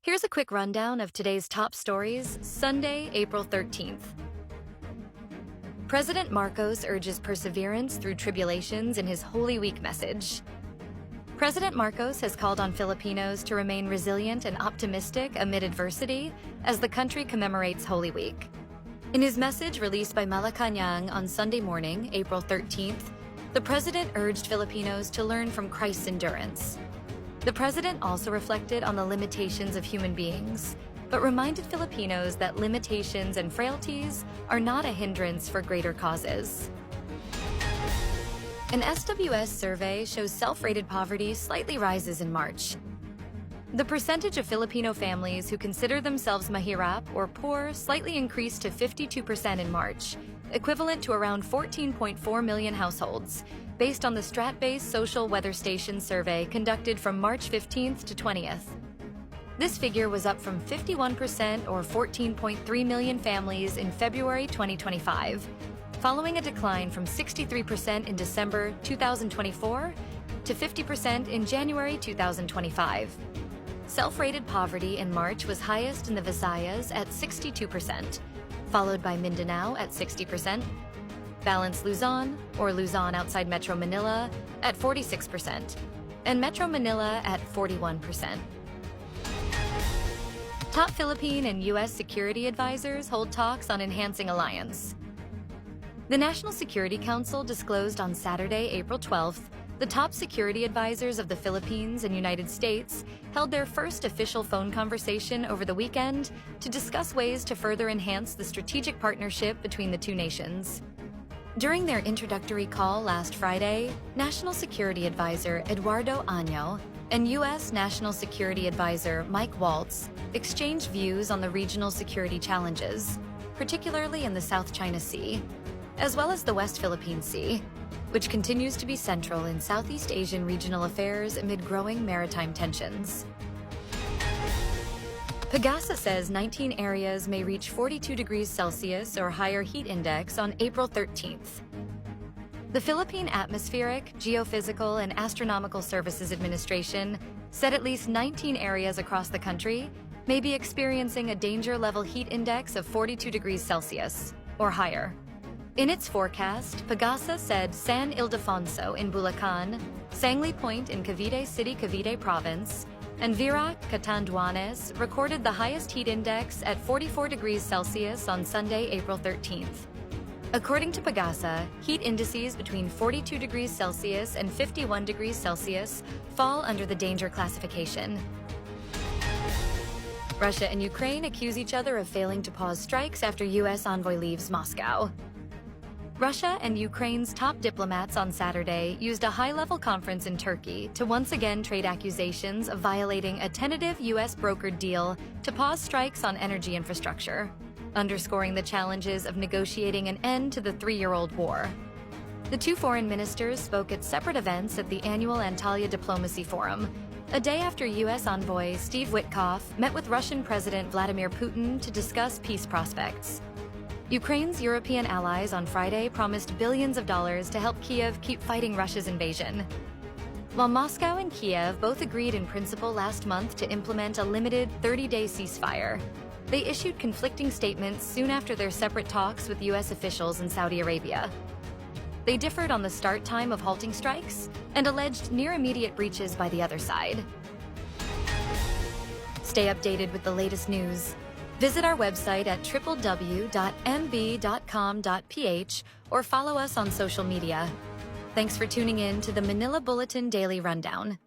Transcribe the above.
Here's a quick rundown of today's top stories, Sunday, April 13th. President Marcos urges perseverance through tribulations in his Holy Week message. President Marcos has called on Filipinos to remain resilient and optimistic amid adversity as the country commemorates Holy Week. In his message released by Malacanang on Sunday morning, April 13th, the president urged Filipinos to learn from Christ's endurance. The president also reflected on the limitations of human beings, but reminded Filipinos that limitations and frailties are not a hindrance for greater causes. An SWS survey shows self-rated poverty slightly rises in March. The percentage of Filipino families who consider themselves mahirap or poor slightly increased to 52% in March, equivalent to around 14.4 million households, based on the Strat-based Social Weather Station survey conducted from March 15th to 20th. This figure was up from 51% or 14.3 million families in February 2025, following a decline from 63% in December 2024 to 50% in January 2025. Self-rated poverty in March was highest in the Visayas at 62%, followed by Mindanao at 60%, Balanced Luzon, or Luzon outside Metro Manila, at 46%, and Metro Manila at 41%. Top Philippine and U.S. security advisors hold talks on enhancing alliance. The National Security Council disclosed on Saturday, April 12th, the top security advisors of the Philippines and United States held their first official phone conversation over the weekend to discuss ways to further enhance the strategic partnership between the two nations. During their introductory call last Friday, National Security Advisor Eduardo Año and U.S. National Security Advisor Mike Waltz exchanged views on the regional security challenges, particularly in the South China Sea, as well as the West Philippine Sea, which continues to be central in Southeast Asian regional affairs amid growing maritime tensions. PBBM says 19 areas may reach 42 degrees Celsius or higher heat index on April 13th. The Philippine Atmospheric, Geophysical, and Astronomical Services Administration said at least 19 areas across the country may be experiencing a danger level heat index of 42 degrees Celsius or higher. In its forecast, PBBM said San Ildefonso in Bulacan, Sangley Point in Cavite City, Cavite Province, and Virac, Catanduanes recorded the highest heat index at 44 degrees Celsius on Sunday, April 13th. According to PBBM, heat indices between 42 degrees Celsius and 51 degrees Celsius fall under the danger classification. Russia and Ukraine accuse each other of failing to pause strikes after U.S. envoy leaves Moscow. Russia and Ukraine's top diplomats on Saturday used a high-level conference in Turkey to once again trade accusations of violating a tentative U.S. brokered deal to pause strikes on energy infrastructure, underscoring the challenges of negotiating an end to the three-year-old war. The two foreign ministers spoke at separate events at the annual Antalya Diplomacy Forum, a day after U.S. envoy Steve Witkoff met with Russian President Vladimir Putin to discuss peace prospects. Ukraine's European allies on Friday promised billions of dollars to help Kyiv keep fighting Russia's invasion. While Moscow and Kyiv both agreed in principle last month to implement a limited 30-day ceasefire, they issued conflicting statements soon after their separate talks with U.S. officials in Saudi Arabia. They differed on the start time of halting strikes and alleged near-immediate breaches by the other side. Stay updated with the latest news. Visit our website at www.mb.com.ph or follow us on social media. Thanks for tuning in to the Manila Bulletin Daily Rundown.